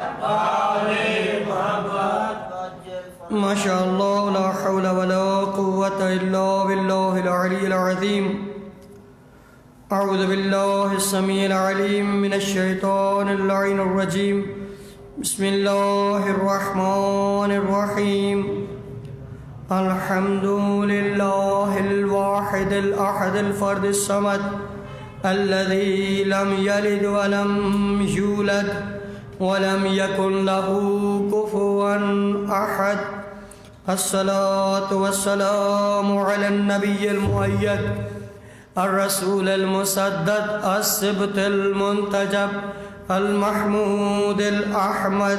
ما شاء الله لا حول ولا قوة إلا بالله العلي العظيم. أعوذ بالله السميع العليم من الشيطان اللعين الرجيم. بسم الله الرحمن الرحيم. الحمد لله الواحد الأحد الفرد الصمد الذي لم يلد ولم يولد ولم يكن له كفوا أحد. الصلاة والسلام على النبي المؤيد الرسول المسدد السبط المنتجب المحمود الأحمد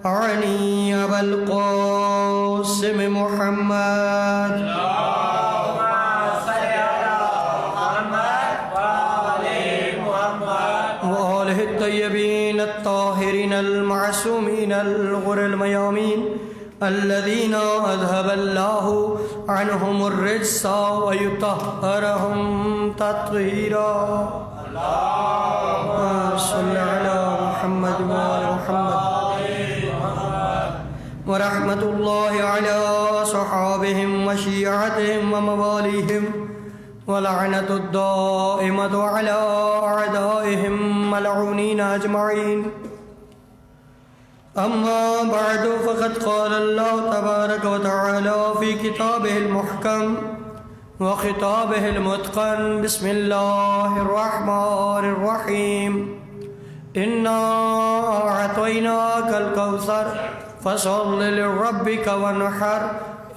عني أبا القاسم محمد. وآله الطيبين الطاهرين المعصومين الغر الميامين الذين أذهب الله عنهم الرجس ويطهرهم تطهيرا. اللهم صل على محمد وآل محمد. ورحمة الله على صحابهم وشيعتهم ومواليهم ولعنة الدائمة على أعدائهم ملعونين أجمعين. أما بعد فقد قال الله تبارك وتعالى في كتابه المحكم وخطابه المتقن. بسم الله الرحمن الرحيم. إنا أعطيناك الكوثر فصل لربك وانحر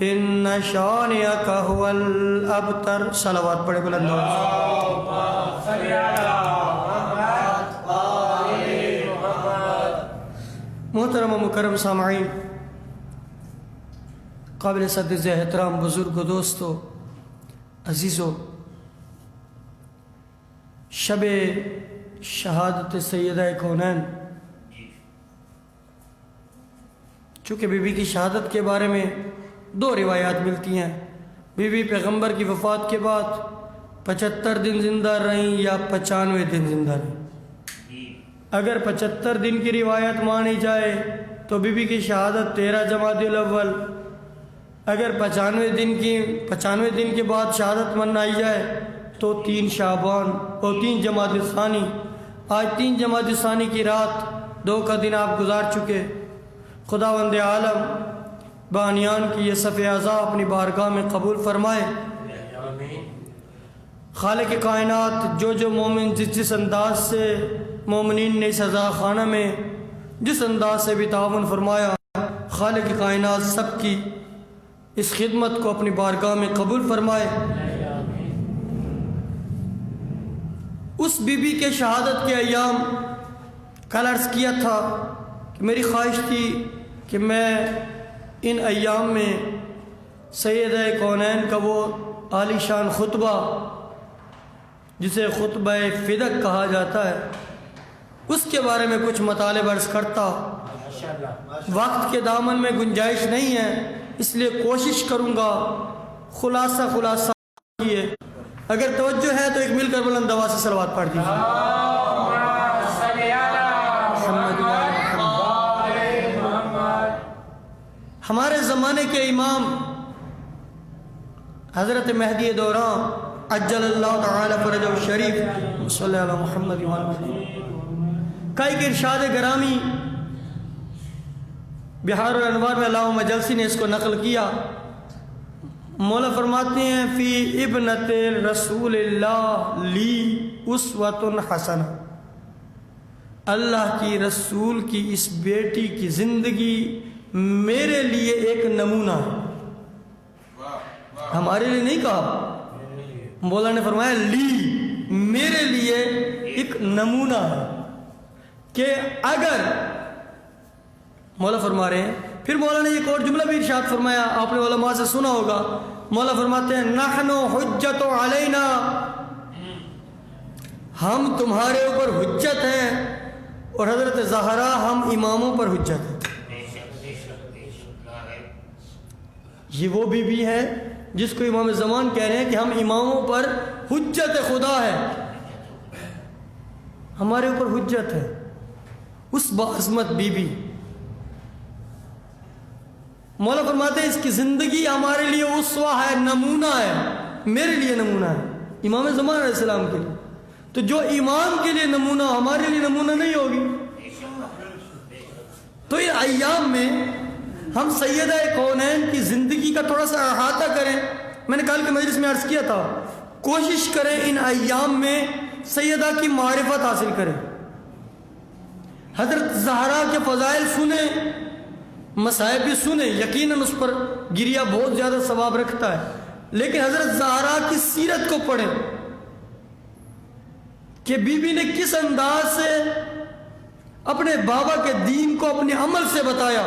إن شانئك هو الأبتر. صلوات پڑھے بلند. محترم و مکرم سامعین، قابل صد احترام بزرگ و دوستو عزیزو، شب شہادت سیدہ کونین، چونکہ بی بی کی شہادت کے بارے میں دو روایات ملتی ہیں. بی بی پیغمبر کی وفات کے بعد 75 دن زندہ رہیں یا 95 دن زندہ رہیں. اگر 75 دن کی روایت مانی جائے تو بی بی کی شہادت 13 جمادی الاول. اگر 95 دن کے بعد شہادت منائی جائے تو 3 شعبان اور 3 جمادی ثانی. آج 3 جمادی ثانی کی رات 2 کا دن آپ گزار چکے. خداوند عالم بانیان کی یہ صف اعضاء اپنی بارگاہ میں قبول فرمائے. خالق کائنات جو مومن جس انداز سے مومنین نے اس عزا خانہ میں جس انداز سے بھی تعاون فرمایا، خالق کائنات سب کی اس خدمت کو اپنی بارگاہ میں قبول فرمائے. اس بی بی کے شہادت کے ایام کل عرض کیا تھا کہ میری خواہش تھی کہ میں ان ایام میں سیدہ کونین کا وہ عالی شان خطبہ جسے خطبہ فدق کہا جاتا ہے، اس کے بارے میں کچھ مطالب عرض کرتا. وقت کے دامن میں گنجائش نہیں ہے، اس لیے کوشش کروں گا خلاصہ کیے. اگر توجہ ہے تو ایک مل کر بلند آواز سے صلوات پڑھ دیجیے. ہمارے زمانے کے امام حضرت مہدی دوران عجل اللہ تعالی فرجہ الشریف صلی اللہ علیہ محمد کا ایک ارشاد گرامی بحار الانوار میں علامہ مجلسی نے اس کو نقل کیا. مولا فرماتے ہیں فی ابنت رسول اللہ لی اسوۃ حسنہ. اللہ کی رسول کی اس بیٹی کی زندگی میرے لیے ایک نمونہ ہے. ہمارے لیے نہیں کہا، مولا نے فرمایا لی، میرے لیے ایک نمونہ ہے کہ اگر مولا فرما رہے ہیں. پھر مولا نے ایک اور جملہ بھی ارشاد فرمایا، آپ نے علماء سے سنا ہوگا. مولا فرماتے ہیں نحن حجت علینا، ہم تمہارے اوپر حجت ہیں، اور حضرت زہرا ہم اماموں پر حجت ہیں. یہ وہ بی بی ہے جس کو امام زمان کہہ رہے ہیں کہ ہم اماموں پر حجت خدا ہے. ہمارے اوپر حجت ہے. اس باعظمت بی بی مولا فرماتے ہیں اس کی زندگی ہمارے لیے اسوہ ہے، نمونہ ہے، میرے لیے نمونہ ہے، امام زمان علیہ السلام کے لیے۔ تو جو امام کے لیے نمونہ ہمارے لیے نمونہ نہیں ہوگی۔ تو ان ایام میں ہم سیدہ کونین کی زندگی کا تھوڑا سا احاطہ کریں۔ میں نے کل کے مجلس میں عرض کیا تھا، کوشش کریں ان ایام میں سیدہ کی معرفت حاصل کریں، حضرت زہرا کے فضائل سنیں، مصائب بھی سنیں، یقیناً اس پر گریہ بہت زیادہ ثواب رکھتا ہے، لیکن حضرت زہرا کی سیرت کو پڑھیں کہ بی بی نے کس انداز سے اپنے بابا کے دین کو اپنے عمل سے بتایا۔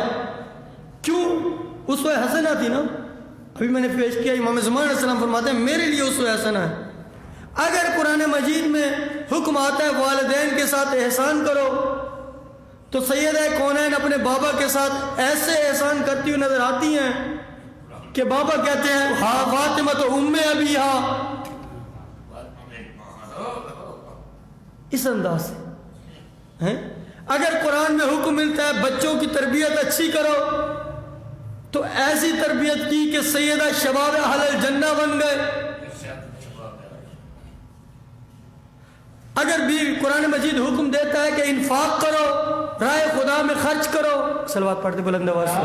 کیوں؟ اسوہ حسنہ تھی نا، ابھی میں نے پیش کیا، امام زمان علیہ السلام فرماتے ہیں میرے لیے اسوہ حسنہ ہے۔ اگر قرآن مجید میں حکم آتا ہے والدین کے ساتھ احسان کرو، تو سیدہ کونین اپنے بابا کے ساتھ ایسے احسان کرتی ہوئی نظر آتی ہیں کہ بابا کہتے ہیں ہاں فاطمہ تو ام ابی ہا، اس انداز سے۔ اگر قرآن میں حکم ملتا ہے بچوں کی تربیت اچھی کرو، تو ایسی تربیت کی کہ سیدہ شباب اہل الجنہ بن گئے۔ اگر بھی قرآن مجید حکم دیتا ہے کہ انفاق کرو، رائے خدا میں خرچ کرو، صلوات پڑھتے بلند آواز سے،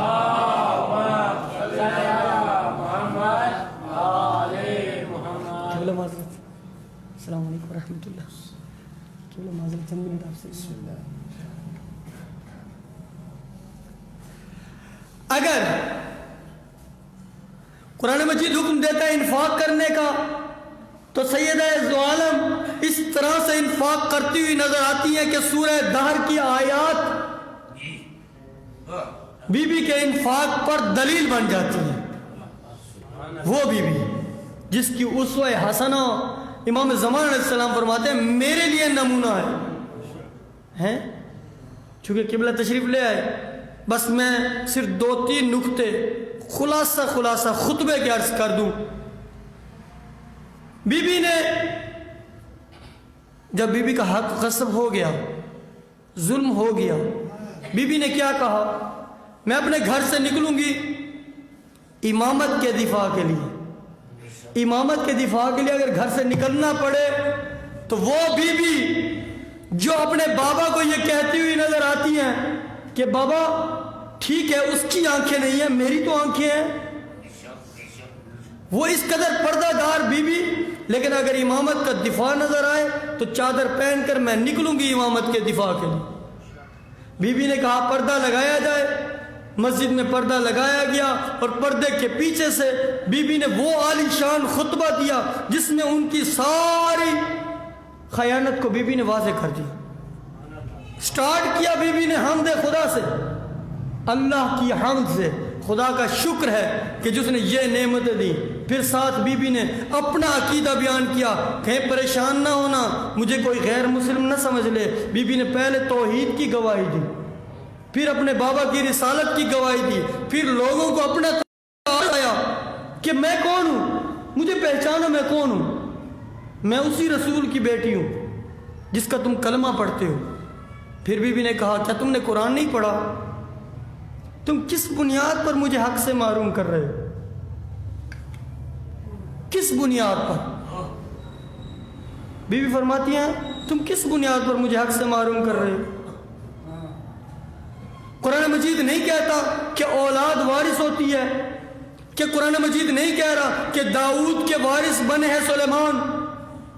السلام علیکم ورحمۃ اللہ۔ اگر قرآن مجید حکم دیتا ہے انفاق کرنے کا، تو سیدہ عالم اس طرح سے انفاق کرتی ہوئی نظر آتی ہیں کہ سورہ دہر کی آیات بی بی کے انفاق پر دلیل بن جاتی ہیں۔ وہ بی بی جس کی اسوہ حسنہ امام زمان علیہ السلام فرماتے ہیں میرے لیے نمونہ ہے۔ چونکہ قبلہ تشریف لے آئے، بس میں صرف 2-3 نکتے خلاصہ خطبے کے عرض کر دوں۔ بی بی نے جب بی بی کا حق غصب ہو گیا، ظلم ہو گیا، بی بی نے کیا کہا؟ میں اپنے گھر سے نکلوں گی امامت کے دفاع کے لیے۔ امامت کے دفاع کے لیے اگر گھر سے نکلنا پڑے تو وہ بی بی جو اپنے بابا کو یہ کہتی ہوئی نظر آتی ہیں کہ بابا ٹھیک ہے اس کی آنکھیں نہیں ہیں، میری تو آنکھیں ہیں، وہ اس قدر پردہ دار بی بی، لیکن اگر امامت کا دفاع نظر آئے تو چادر پہن کر میں نکلوں گی امامت کے دفاع کے لیے۔ بی بی نے کہا پردہ لگایا جائے، مسجد میں پردہ لگایا گیا، اور پردے کے پیچھے سے بی بی نے وہ عالی شان خطبہ دیا جس میں ان کی ساری خیانت کو بی بی نے واضح کر دیا۔ سٹارٹ کیا بی بی نے حمد خدا سے، اللہ کی حمد سے، خدا کا شکر ہے کہ جس نے یہ نعمتیں دی۔ پھر ساتھ بی بی نے اپنا عقیدہ بیان کیا، کہیں پریشان نہ ہونا، مجھے کوئی غیر مسلم نہ سمجھ لے۔ بی بی نے پہلے توحید کی گواہی دی، پھر اپنے بابا کی رسالت کی گواہی دی، پھر لوگوں کو اپنا بتایا کہ میں کون ہوں، مجھے پہچانو میں کون ہوں، میں اسی رسول کی بیٹی ہوں جس کا تم کلمہ پڑھتے ہو۔ پھر بی بی نے کہا کیا تم نے قرآن نہیں پڑھا؟ تم کس بنیاد پر مجھے حق سے محروم کر رہے ہو؟ کس بنیاد پر؟ بی بی فرماتی ہیں تم کس بنیاد پر مجھے حق سے محروم کر رہے ہو؟ قرآن مجید نہیں کہتا کہ اولاد وارث ہوتی ہے، کہ قرآن مجید نہیں کہہ رہا کہ داؤد کے وارث بنے ہیں سلیمان،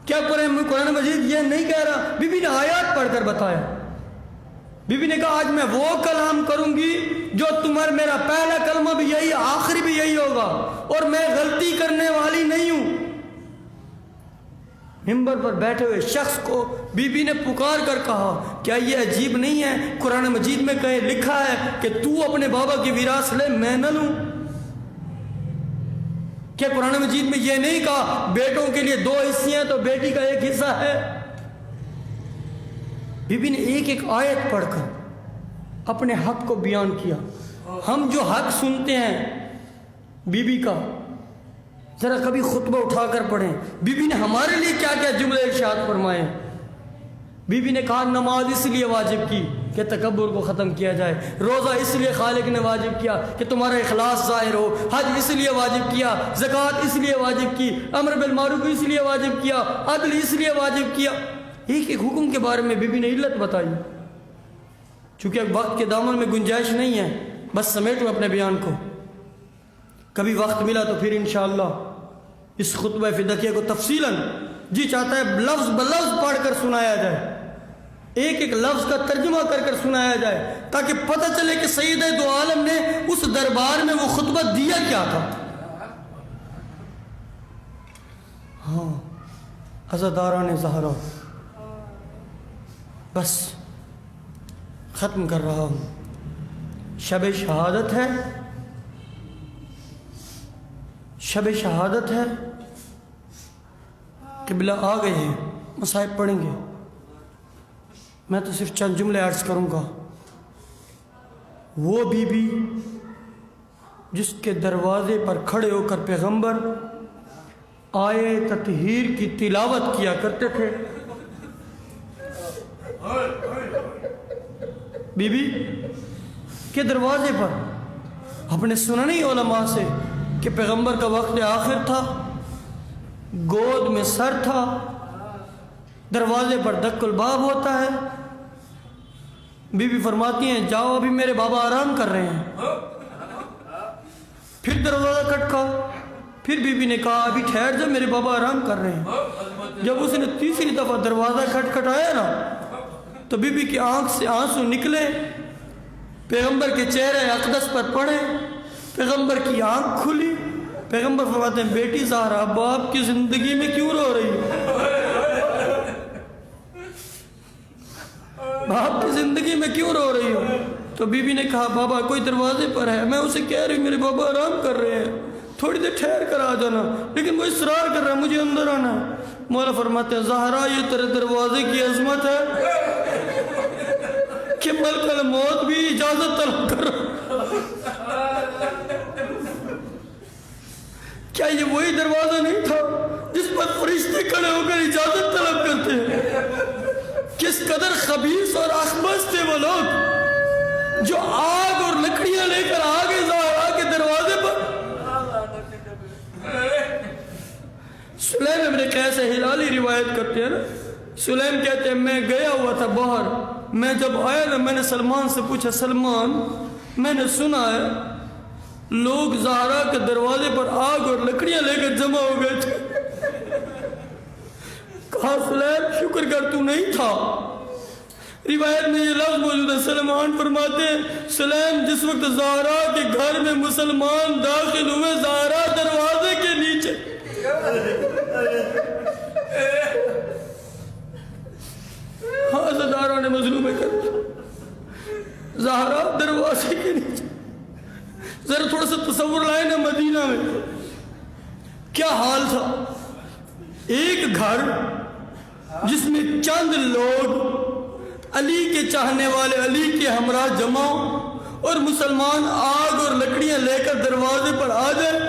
کیا قرآن مجید یہ نہیں کہہ رہا؟ بی بی نے آیات پڑھ کر بتایا۔ بی بی نے کہا آج میں وہ کلام کروں گی جو تمہارا میرا پہلا کلمہ بھی یہی، آخری بھی یہی ہوگا، اور میں غلطی کرنے والی نہیں ہوں۔ منبر پر بیٹھے ہوئے شخص کو بی بی نے پکار کر کہا کیا یہ عجیب نہیں ہے؟ قرآن مجید میں کہیں لکھا ہے کہ تو اپنے بابا کی وراثت لے، میں نہ لوں؟ کیا قرآن مجید میں یہ نہیں کہا بیٹوں کے لیے 2 حصے ہیں تو بیٹی کا 1 حصہ ہے؟ بی بی نے ایک ایک آیت پڑھ کر اپنے حق کو بیان کیا۔ ہم جو حق سنتے ہیں بی بی کا، ذرا کبھی خطبہ اٹھا کر پڑھیں، بی بی نے ہمارے لیے کیا کیا جملے ارشاد فرمائے۔ بی بی نے کہا نماز اس لیے واجب کی کہ تکبر کو ختم کیا جائے، روزہ اس لیے خالق نے واجب کیا کہ تمہارا اخلاص ظاہر ہو، حج اس لیے واجب کیا، زکوٰۃ اس لیے واجب کی، امر بالمعروف اس لیے واجب کیا، عدل اس لیے واجب کیا۔ ایک ایک حکم کے بارے میں بی بی نے علت بتائی۔ چونکہ وقت کے دامن میں گنجائش نہیں ہے، بس سمیٹوں اپنے بیان کو، کبھی وقت ملا تو پھر انشاءاللہ اس خطبہ فدقیہ کو تفصیلاً جی چاہتا ہے لفظ بلفظ پڑھ کر سنایا جائے، ایک ایک لفظ کا ترجمہ کر کر سنایا جائے، تاکہ پتہ چلے کہ سید دو عالم نے اس دربار میں وہ خطبہ دیا کیا تھا۔ ہاں عزاداران زہرا، بس ختم کر رہا ہوں۔ شب شہادت ہے، شب شہادت ہے، قبلہ آ گئے ہیں، مصائب پڑھیں گے، میں تو صرف چند جملے عرض کروں گا۔ وہ بی بی جس کے دروازے پر کھڑے ہو کر پیغمبر آیے تطہیر کی تلاوت کیا کرتے تھے، بی بی کے دروازے پر آپ نے سنا نہیں علماء سے کہ پیغمبر کا وقت آخر تھا، گود میں سر تھا، دروازے پر دق الباب ہوتا ہے، بی بی فرماتی ہیں جاؤ ابھی میرے بابا آرام کر رہے ہیں۔ پھر دروازہ کھٹکا، پھر بی بی نے کہا ابھی ٹھہر جا میرے بابا آرام کر رہے ہیں۔ جب اس نے تیسری دفعہ دروازہ کھٹکھٹایا نا تو بی بی کی آنکھ سے آنسو نکلے، پیغمبر کے چہرے اقدس پر پڑے، پیغمبر کی آنکھ کھلی، پیغمبر فرماتے ہیں بیٹی زہرا اب آپ کی زندگی میں کیوں رو رہی ہو؟ آپ کی زندگی میں کیوں رو رہی ہو؟ تو بی بی نے کہا بابا کوئی دروازے پر ہے، میں اسے کہہ رہی میرے بابا آرام کر رہے ہیں، تھوڑی دیر ٹھہر کر آ جانا، لیکن وہ اصرار کر رہا ہے مجھے اندر آنا ہے۔ مولا فرماتے ہیں زہرا یہ تیرے دروازے کی عظمت ہے کہ ملک الموت بھی اجازت طلب کر رہا۔ کیا یہ وہی دروازہ نہیں تھا جس پر فرشتے کھڑے ہو کر اجازت طلب کرتے ہیں؟ کس قدر خبیث اور اخبث تھے وہ لوگ جو آگ اور لکڑیاں لے کر آگے زہرا کے دروازے پر۔ سلیم ابن قیس ہلالی روایت کرتے ہیں نا، سلیم کہتے ہیں میں گیا ہوا تھا باہر، میں جب آیا نا میں نے سلمان سے پوچھا سلمان میں نے سنا ہے لوگ زہرا کے دروازے پر آگ اور لکڑیاں لے کر جمع ہو گئے تھے۔ کہا سلیم شکر کر تو نہیں تھا۔ روایت میں یہ لفظ موجود ہے، سلمان فرماتے ہیں سلیم جس وقت زہرا کے گھر میں مسلمان داخل ہوئے زہرا دروازے کے نیچے، عزاداروں نے مظلوم کر زہرا دروازے کے نیچے۔ ذرا تھوڑا سا تصور لائے نا مدینہ میں کیا حال تھا، ایک گھر جس میں چند لوگ علی کے چاہنے والے علی کے ہمراہ جمع اور مسلمان آگ اور لکڑیاں لے کر دروازے پر آ جائیں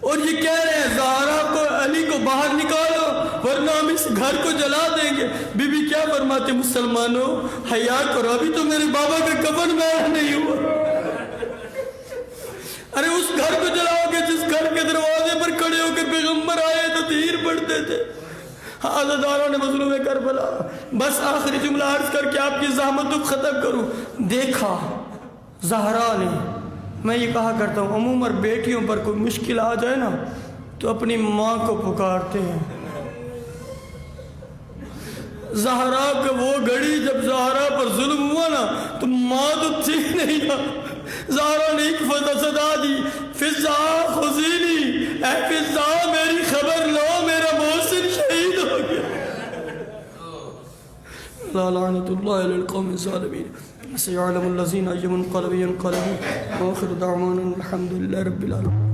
اور یہ کہہ رہے ہیں زہرا کو علی کو باہر نکالو ورنہ ہم اس گھر کو جلا دیں گے۔ بی بی کیا فرماتے مسلمانوں حیا کرو، ابھی تو میرے بابا کا کفن بیان نہیں ہوا، ارے اس گھر کو جلاؤ گے جس گھر کے دروازے پر کھڑے ہو کے پیغمبر آئے تو تیر پڑتے تھے۔ عزاداروں نے مظلوم کربلا، بس آخری جملہ عرض کر کے آپ کی زحمت کو ختم کروں۔ دیکھا زہرا نے، میں یہ کہا کرتا ہوں عموماً بیٹیوں پر کوئی مشکل آ جائے نا تو اپنی ماں کو پکارتے ہیں۔ زہرا کا وہ گھڑی جب زہرا پر ظلم ہوا نا تو ماں تو تھی نہیں نا، زہرا نے ایک صدا دی فضا خزینی، اے فضا میری خبر لو میرا محسن شہید ہو گیا۔ لا لعنت اللہ علی القوم الظالمین، سیعلم الذین ای منقلب ینقلبون، وآخر دعوانا الحمدللہ رب العالمین۔